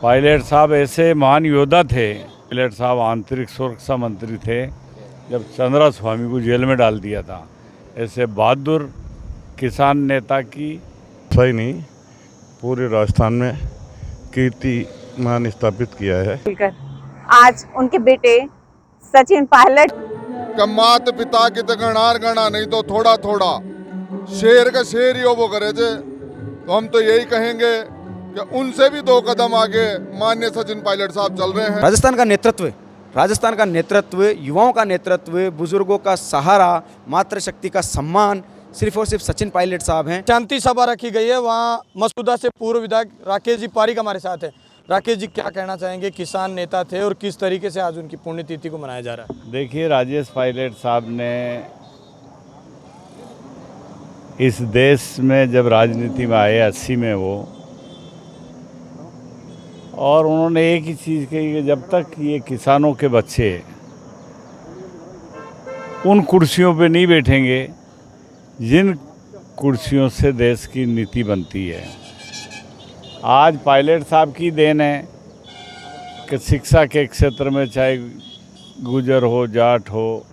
Pilot साहब ऐसे महान योद्धा थे। पायलट साहब आंतरिक सुरक्षा मंत्री थे जब चंद्रा स्वामी को जेल में डाल दिया था। ऐसे बहादुर किसान नेता की सही नहीं, पूरे राजस्थान में कीर्तिमान स्थापित किया है। आज उनके बेटे सचिन पायलट मात पिता की तो गणार गणा नहीं तो थोड़ा थोड़ा शेर का शेर ही वो करे थे। तो हम तो यही कहेंगे कि उनसे भी 2 कदम आगे माननीय सचिन पायलट साहब चल रहे हैं। राजस्थान का नेतृत्व, युवाओं का नेतृत्व, बुजुर्गों का सहारा, मातृशक्ति का सम्मान सिर्फ और सिर्फ सचिन पायलट साहब हैं। शांति सभा रखी गई है, वहाँ मसूदा से पूर्व विधायक राकेश जी पारीक हमारे साथ हैं। राकेश जी, क्या कहना चाहेंगे? किसान नेता थे और किस तरीके से आज उनकी पुण्यतिथि को मनाया जा रहा है? देखिए, राजेश पायलट साहब ने इस देश में जब राजनीति में आए 80 में वो, और उन्होंने एक ही चीज़ कही कि जब तक ये किसानों के बच्चे उन कुर्सियों पे नहीं बैठेंगे जिन कुर्सियों से देश की नीति बनती है। आज पायलट साहब की देन है कि शिक्षा के क्षेत्र में चाहे गुजर हो, जाट हो,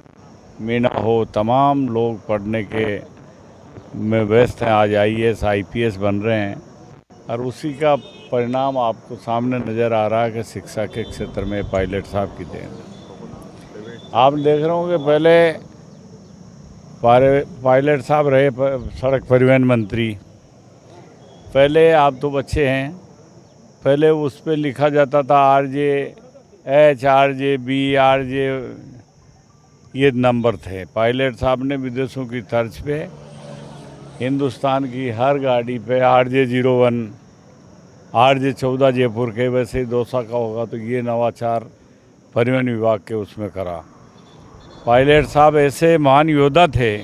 मीणा हो, तमाम लोग पढ़ने के में व्यस्त हैं। आज IAS IPS बन रहे हैं और उसी का परिणाम आपको सामने नज़र आ रहा है कि शिक्षा के क्षेत्र में पायलट साहब की देन है। आप देख रहे होंगे पहले पायलट साहब रहे सड़क परिवहन मंत्री। पहले आप तो बच्चे हैं, पहले उस पर लिखा जाता था RJH, RJB, RJ, ये नंबर थे। पायलट साहब ने विदेशों की तर्ज पे हिंदुस्तान की हर गाड़ी पे RJ01, RJ14 जयपुर के, वैसे ही दौसा का होगा तो ये नवाचार परिवहन विभाग के उसमें करा। पायलट साहब ऐसे महान योद्धा थे।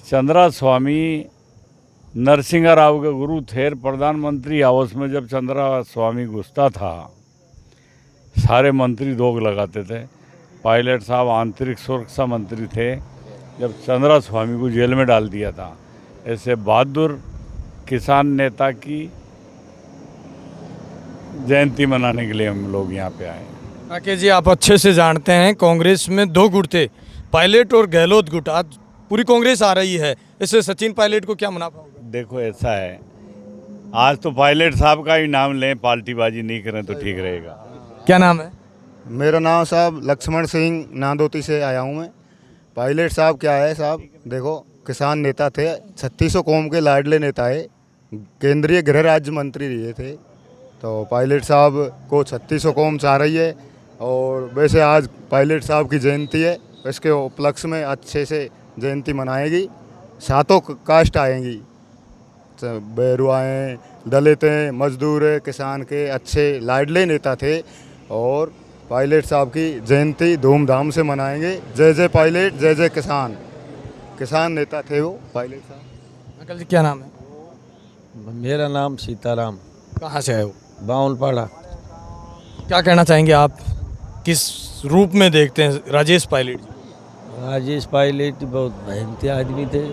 चंद्रा स्वामी नरसिंह राव के गुरु थे। प्रधानमंत्री आवास में जब चंद्रा स्वामी घुसता था, सारे मंत्री दोग लगाते थे। पायलट साहब आंतरिक सुरक्षा मंत्री थे जब चंद्रा स्वामी को जेल में डाल दिया था। ऐसे बहादुर किसान नेता की जयंती मनाने के लिए हम लोग यहाँ पे आए। राकेश जी, आप अच्छे से जानते हैं कांग्रेस में 2 गुट थे, पायलट और गहलोत गुट। आज पूरी कांग्रेस आ रही है, इससे सचिन पायलट को क्या मुनाफा होगा? देखो, ऐसा है, आज तो पायलट साहब का ही नाम लें, पार्टीबाजी नहीं करें तो ठीक रहेगा। क्या नाम है? मेरा नाम साहब लक्ष्मण सिंह नांदोती से आया हूँ मैं। पायलट साहब क्या है साहब, देखो किसान नेता थे, 3600 कौम के लाडले नेता है, केंद्रीय गृह राज्य मंत्री रहे थे। तो पायलट साहब को 3600 कौम चाह रही है और वैसे आज पायलट साहब की जयंती है, इसके उपलक्ष्य में अच्छे से जयंती मनाएगी। 7 कास्ट आएंगी, बैरुआएँ, दलित हैं, मजदूर हैं, किसान के अच्छे लाडले नेता थे और पायलट साहब की जयंती धूमधाम से मनाएंगे। जय जय पायलट, जय जय किसान। किसान नेता थे वो पायलट साहब। अंकल जी, क्या नाम है? मेरा नाम सीताराम। कहाँ से आए हो? बाउलपाड़ा। क्या कहना चाहेंगे आप? किस रूप में देखते हैं राजेश पायलट? राजेश पायलट बहुत मेहनती आदमी थे,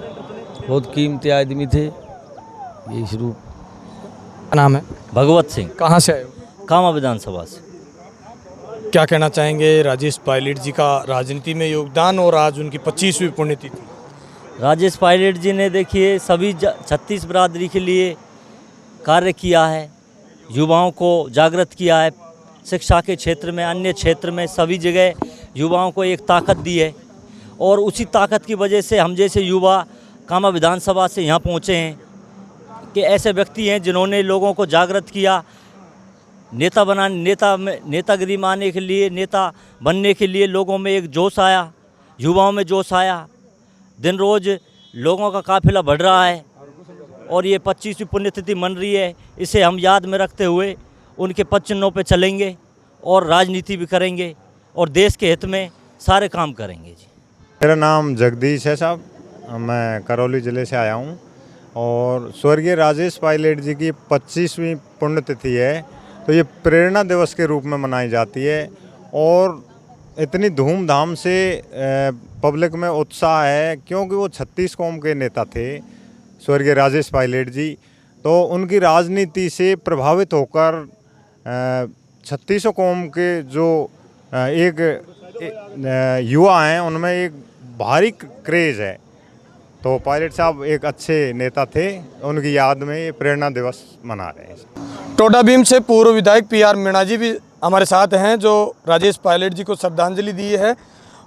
बहुत कीमती आदमी थे। ये इस रूप। क्या नाम है? भगवत सिंह। कहाँ से आए हो? कामा विधानसभा से। क्या कहना चाहेंगे राजेश पायलट जी का राजनीति में योगदान और आज उनकी 25वीं पुण्यतिथि? राजेश पायलट जी ने देखिए सभी 36 बिरादरी के लिए कार्य किया है, युवाओं को जागृत किया है, शिक्षा के क्षेत्र में, अन्य क्षेत्र में, सभी जगह युवाओं को एक ताकत दी है। और उसी ताकत की वजह से हम जैसे युवा कामा विधानसभा से यहाँ पहुँचे हैं कि ऐसे व्यक्ति हैं जिन्होंने लोगों को जागृत किया, नेतागिरी मानने के लिए, नेता बनने के लिए लोगों में एक जोश आया, युवाओं में जोश आया। दिन रोज़ लोगों का काफिला बढ़ रहा है और ये 25वीं पुण्यतिथि मन रही है। इसे हम याद में रखते हुए उनके पद चिन्हों पे चलेंगे और राजनीति भी करेंगे और देश के हित में सारे काम करेंगे। जी, मेरा नाम जगदीश है साहब, मैं करौली ज़िले से आया हूँ और स्वर्गीय राजेश पायलट जी की 25वीं पुण्यतिथि है, तो ये प्रेरणा दिवस के रूप में मनाई जाती है और इतनी धूमधाम से पब्लिक में उत्साह है क्योंकि वो 36 कौम के नेता थे स्वर्गीय राजेश पायलट जी। तो उनकी राजनीति से प्रभावित होकर 3600 कौम के जो युवा हैं उनमें एक भारी क्रेज़ है। तो पायलट साहब एक अच्छे नेता थे, उनकी याद में ये प्रेरणा दिवस मना रहे हैं। टोडा भीम से पूर्व विधायक PR मीणा जी भी हमारे साथ हैं, जो राजेश पायलट जी को श्रद्धांजलि दी है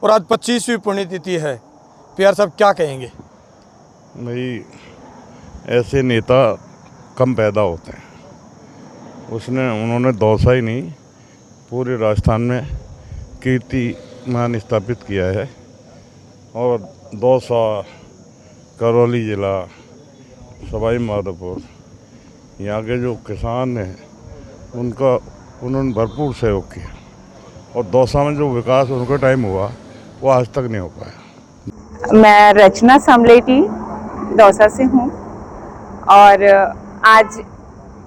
और आज 25वीं पुण्यतिथि है। PR साहब क्या कहेंगे? भाई ऐसे नेता कम पैदा होते हैं। उन्होंने दौसा ही नहीं पूरे राजस्थान में कीर्तिमान स्थापित किया है। और दौसा, करौली ज़िला, सवाई माधोपुर, यहाँ के जो किसान हैं उन्होंने भरपूर सहयोग किया। और दौसा में जो विकास उनका टाइम हुआ वो आज तक नहीं हो पाया। मैं रचना समलेटी दौसा से हूँ और आज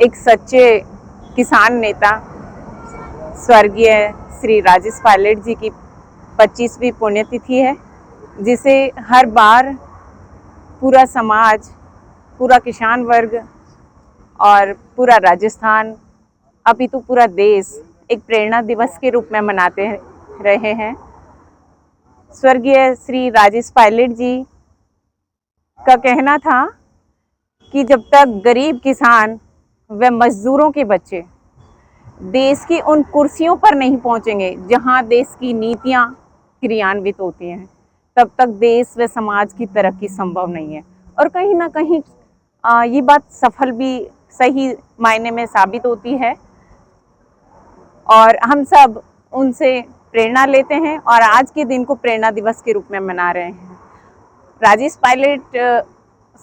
एक सच्चे किसान नेता स्वर्गीय श्री राजेश पायलट जी की 25वीं पुण्यतिथि है, जिसे हर बार पूरा समाज, पूरा किसान वर्ग और पूरा राजस्थान, अपितु पूरा देश एक प्रेरणा दिवस के रूप में मनाते रहे हैं। स्वर्गीय श्री राजेश पायलट जी का कहना था कि जब तक गरीब किसान व मजदूरों के बच्चे देश की उन कुर्सियों पर नहीं पहुंचेंगे जहां देश की नीतियां क्रियान्वित होती हैं, तब तक देश व समाज की तरक्की संभव नहीं है। और कहीं ना कहीं ये बात सफल भी सही मायने में साबित होती है और हम सब उनसे प्रेरणा लेते हैं और आज के दिन को प्रेरणा दिवस के रूप में मना रहे हैं। राजेश पायलट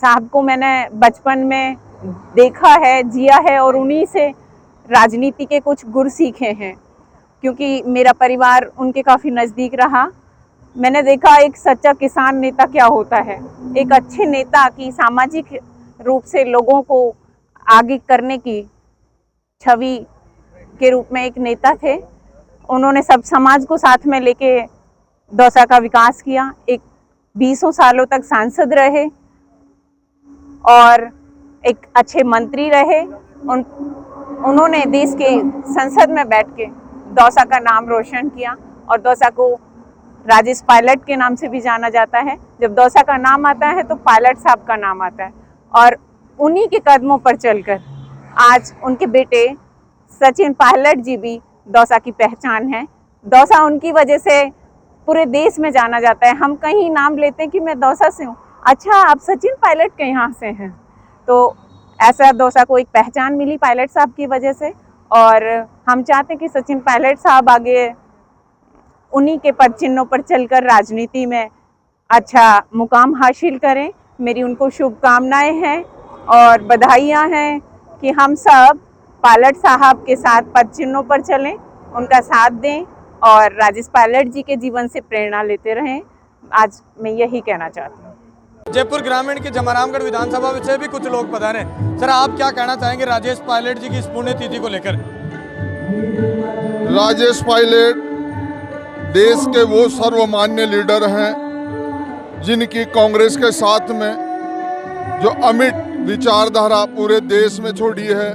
साहब को मैंने बचपन में देखा है, जिया है और उन्हीं से राजनीति के कुछ गुर सीखे हैं, क्योंकि मेरा परिवार उनके काफ़ी नज़दीक रहा। मैंने देखा एक सच्चा किसान नेता क्या होता है। एक अच्छे नेता की सामाजिक रूप से लोगों को आगे करने की छवि के रूप में एक नेता थे। उन्होंने सब समाज को साथ में लेके दौसा का विकास किया। एक 20 सालों तक सांसद रहे और एक अच्छे मंत्री रहे। उन्होंने देश के संसद में बैठ के दौसा का नाम रोशन किया और दौसा को राजेश पायलट के नाम से भी जाना जाता है। जब दौसा का नाम आता है तो पायलट साहब का नाम आता है और उन्हीं के कदमों पर चलकर आज उनके बेटे सचिन पायलट जी भी दौसा की पहचान है। दौसा उनकी वजह से पूरे देश में जाना जाता है। हम कहीं नाम लेते हैं कि मैं दौसा से हूँ, अच्छा आप सचिन पायलट के यहाँ से हैं, तो ऐसा दौसा को एक पहचान मिली पायलट साहब की वजह से। और हम चाहते हैं कि सचिन पायलट साहब आगे उन्हीं के पद चिन्हों पर चलकर राजनीति में अच्छा मुकाम हासिल करें। मेरी उनको शुभकामनाएं हैं और बधाइयाँ हैं कि हम सब पायलट साहब के साथ पद चिन्हों पर चलें, उनका साथ दें और राजेश पायलट जी के जीवन से प्रेरणा लेते रहें। आज मैं यही कहना चाहती हूँ। जयपुर ग्रामीण के जमारामगढ़ विधानसभा से भी कुछ लोग पधारे। सर, आप क्या कहना चाहेंगे राजेश पायलट जी की इस पुण्यतिथि को लेकर? राजेश पायलट देश के वो सर्वमान्य लीडर हैं जिनकी कांग्रेस के साथ में जो अमिट विचारधारा पूरे देश में छोड़ी है,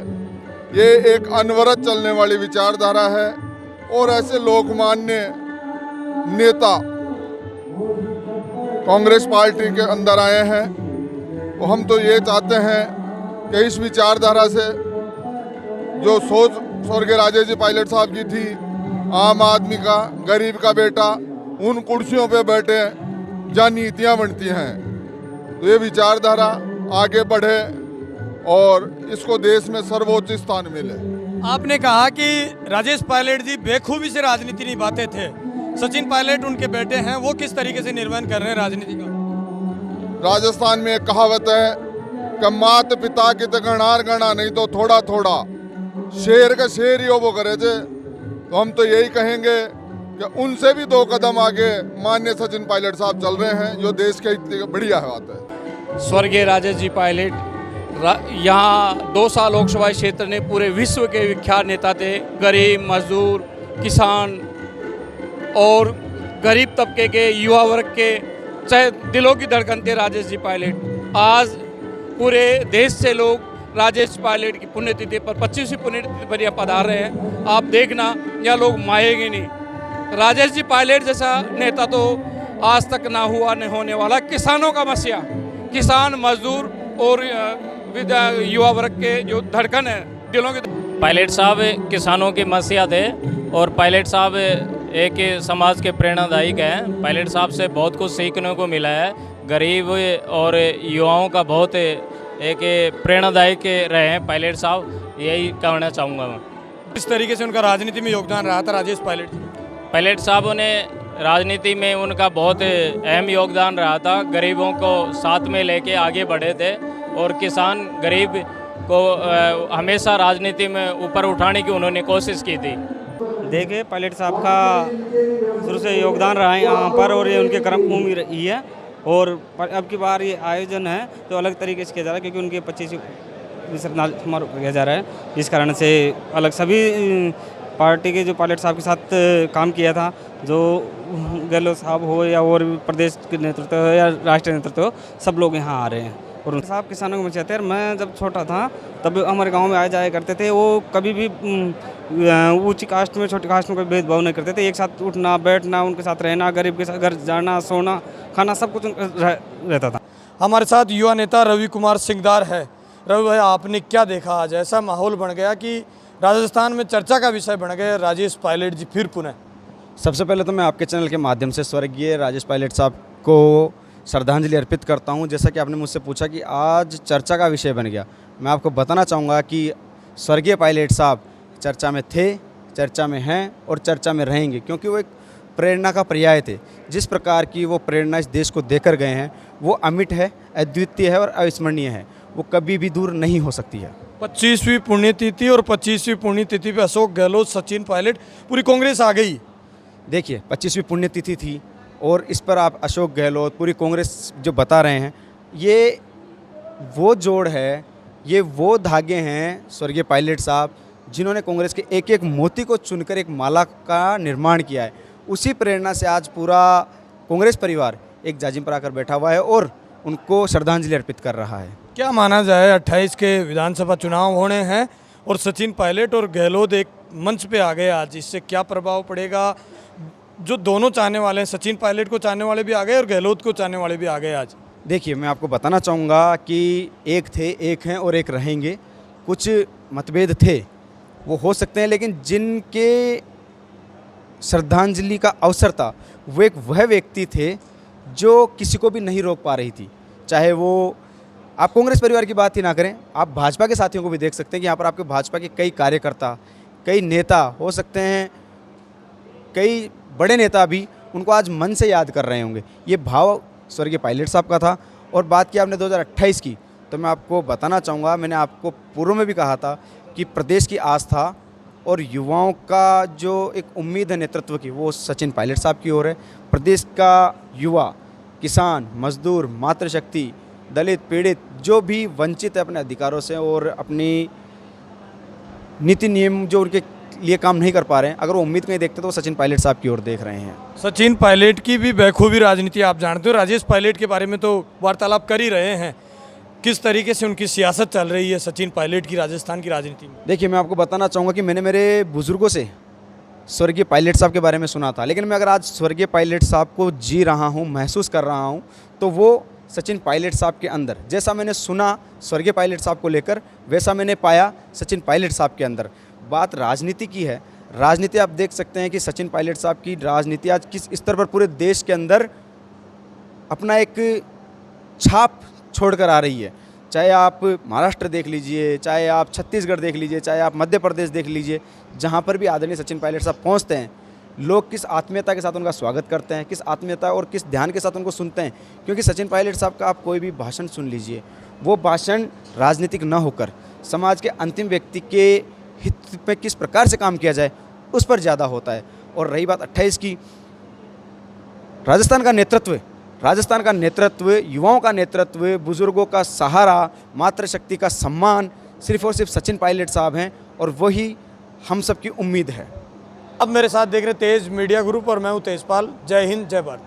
ये एक अनवरत चलने वाली विचारधारा है। और ऐसे लोकमान्य नेता कांग्रेस पार्टी के अंदर आए हैं, तो हम तो ये चाहते हैं कि इस विचारधारा से जो सोच स्वर्गीय राजेश जी पायलट साहब की थी, आम आदमी का, गरीब का बेटा उन कुर्सियों पे बैठे जहाँ नीतियाँ बनती हैं, तो ये विचारधारा आगे बढ़े और इसको देश में सर्वोच्च स्थान मिले। आपने कहा कि राजेश पायलट जी बेखूबी से राजनीति निभाते थे, सचिन पायलट उनके बेटे हैं, वो किस तरीके से निर्वहन कर रहे हैं राजनीति का? राजस्थान में एक कहावत है कि मात पिता की तो गणार गणा नहीं तो थोड़ा थोड़ा, शेर का शेर ही वो करे थे। तो हम तो यही कहेंगे कि उनसे भी 2 कदम आगे माननीय सचिन पायलट साहब चल रहे हैं, जो देश के इतनी बढ़िया बात है। स्वर्गीय राजेश जी पायलट यहाँ दौसा लोकसभा क्षेत्र ने पूरे विश्व के विख्यात नेता थे। गरीब, मजदूर, किसान और गरीब तबके के, युवा वर्ग के चाहे दिलों की धड़कन थे राजेश जी पायलट। आज पूरे देश से लोग राजेश पायलट की पुण्यतिथि पर 25वीं पुण्यतिथि पर यह पधार रहे हैं। आप देखना यह लोग माएंगे नहीं। राजेश जी पायलट जैसा नेता तो आज तक ना हुआ न होने वाला। किसानों का मसीहा, किसान मजदूर और युवा वर्ग के जो धड़कन है दिलों के। पायलट साहब किसानों के मसीहा थे और पायलट साहब एक समाज के प्रेरणादायक हैं। पायलट साहब से बहुत कुछ सीखने को मिला है। गरीब और युवाओं का बहुत एक प्रेरणादायक रहे हैं पायलट साहब, यही कहना चाहूँगा मैं। किस तरीके से उनका राजनीति में योगदान रहा था राजेश पायलट? पायलट साहबों ने राजनीति में उनका बहुत अहम योगदान रहा था। गरीबों को साथ में लेके आगे बढ़े थे और किसान गरीब को हमेशा राजनीति में ऊपर उठाने की उन्होंने कोशिश की थी। देखिए पायलट साहब का शुरू से योगदान रहा है यहाँ पर और ये उनके कर्मभूमि रही है। और अब की बार ये आयोजन है तो अलग तरीके से किया जा रहा है क्योंकि उनके 25 समारोह किया जा रहा है, जिस कारण से अलग सभी पार्टी के जो पायलट साहब के साथ काम किया था, जो गहलोत साहब हो या और प्रदेश के नेतृत्व हो या राष्ट्रीय नेतृत्व हो, सब लोग यहाँ आ रहे हैं। और साहब किसानों को मचाते हैं। मैं जब छोटा था तब हमारे गांव में आए जाया करते थे। वो कभी भी ऊंची कास्ट में छोटी कास्ट में कोई भेदभाव नहीं करते थे। एक साथ उठना बैठना, उनके साथ रहना, गरीब के साथ घर जाना सोना खाना सब कुछ रहता था। हमारे साथ युवा नेता रवि कुमार सिंगदार है। रवि भाई, आपने क्या देखा आज? ऐसा माहौल बन गया कि राजस्थान में चर्चा का विषय बन गए राजेश पायलट जी फिर पुनः। सबसे पहले तो मैं आपके चैनल के माध्यम से स्वर्गीय राजेश पायलट साहब को श्रद्धांजलि अर्पित करता हूं। जैसा कि आपने मुझसे पूछा कि आज चर्चा का विषय बन गया, मैं आपको बताना चाहूँगा कि स्वर्गीय पायलट साहब चर्चा में थे, चर्चा में हैं और चर्चा में रहेंगे, क्योंकि वो एक प्रेरणा का पर्याय थे। जिस प्रकार की वो प्रेरणा इस देश को देकर गए हैं वो अमिट है, अद्वितीय है और अविस्मरणीय है। वो कभी भी दूर नहीं हो सकती है। 25वीं पुण्यतिथि और 25वीं पुण्यतिथि पे अशोक गहलोत, सचिन पायलट, पूरी कांग्रेस आ गई। देखिए 25वीं पुण्यतिथि थी और इस पर आप अशोक गहलोत, पूरी कांग्रेस जो बता रहे हैं, ये वो जोड़ है, ये वो धागे हैं स्वर्गीय पायलट साहब जिन्होंने कांग्रेस के एक एक मोती को चुनकर एक माला का निर्माण किया है। उसी प्रेरणा से आज पूरा कांग्रेस परिवार एक जाजिम पर आकर बैठा हुआ है और उनको श्रद्धांजलि अर्पित कर रहा है। क्या माना जाए 28 के विधानसभा चुनाव होने हैं और सचिन पायलट और गहलोत एक मंच पे आ गए आज, इससे क्या प्रभाव पड़ेगा? जो दोनों चाहने वाले हैं, सचिन पायलट को चाहने वाले भी आ गए और गहलोत को चाहने वाले भी आ गए आज। देखिए मैं आपको बताना चाहूँगा कि एक थे, एक हैं और एक रहेंगे। कुछ मतभेद थे वो हो सकते हैं, लेकिन जिनके श्रद्धांजलि का अवसर था वो एक वह व्यक्ति थे जो किसी को भी नहीं रोक पा रही थी। चाहे वो आप कांग्रेस परिवार की बात ही ना करें, आप भाजपा के साथियों को भी देख सकते हैं कि यहाँ पर आपके भाजपा के कई कार्यकर्ता, कई नेता हो सकते हैं, कई बड़े नेता भी उनको आज मन से याद कर रहे होंगे। ये भाव स्वर्गीय पायलट साहब का था। और बात की आपने 2028 की, तो मैं आपको बताना चाहूँगा, मैंने आपको पूर्व में भी कहा था कि प्रदेश की आस्था और युवाओं का जो एक उम्मीद है नेतृत्व की, वो सचिन पायलट साहब की ओर है। प्रदेश का युवा, किसान, मजदूर, मातृशक्ति, दलित, पीड़ित, जो भी वंचित है अपने अधिकारों से और अपनी नीति नियम जो उनके लिए काम नहीं कर पा रहे हैं, अगर वो उम्मीद कहीं देखते तो वो सचिन पायलट साहब की ओर देख रहे हैं। सचिन पायलट की भी बखूबी राजनीति आप जानते हो। राजेश पायलट के बारे में तो वार्तालाप कर ही रहे हैं। किस तरीके से उनकी सियासत चल रही है सचिन पायलट की राजस्थान की राजनीति में? देखिए मैं आपको बताना चाहूँगा कि मैंने मेरे बुजुर्गों से स्वर्गीय पायलट साहब के बारे में सुना था, लेकिन मैं अगर आज स्वर्गीय पायलट साहब को जी रहा हूँ, महसूस कर रहा हूँ, तो वो सचिन पायलट साहब के अंदर, जैसा मैंने सुना स्वर्गीय पायलट साहब को लेकर, वैसा मैंने पाया सचिन पायलट साहब के अंदर। बात राजनीति की है, राजनीति आप देख सकते हैं कि सचिन पायलट साहब की राजनीति आज किस स्तर पर पूरे देश के अंदर अपना एक छाप छोड़कर आ रही है। चाहे आप महाराष्ट्र देख लीजिए, चाहे आप छत्तीसगढ़ देख लीजिए, चाहे आप मध्य प्रदेश देख लीजिए, जहाँ पर भी आदरणीय सचिन पायलट साहब पहुँचते हैं, लोग किस आत्मीयता के साथ उनका स्वागत करते हैं, किस आत्मीयता और किस ध्यान के साथ उनको सुनते हैं। क्योंकि सचिन पायलट साहब का आप कोई भी भाषण सुन लीजिए, वो भाषण राजनीतिक न होकर समाज के अंतिम व्यक्ति के हित में किस प्रकार से काम किया जाए उस पर ज़्यादा होता है। और रही बात 28 की, राजस्थान का नेतृत्व, युवाओं का नेतृत्व, बुजुर्गों का सहारा, मातृशक्ति का सम्मान सिर्फ और सिर्फ सचिन पायलट साहब हैं और वही हम सब की उम्मीद है। अब मेरे साथ देख रहे तेज मीडिया ग्रुप और मैं हूँ तेजपाल। जय हिंद, जय भारत।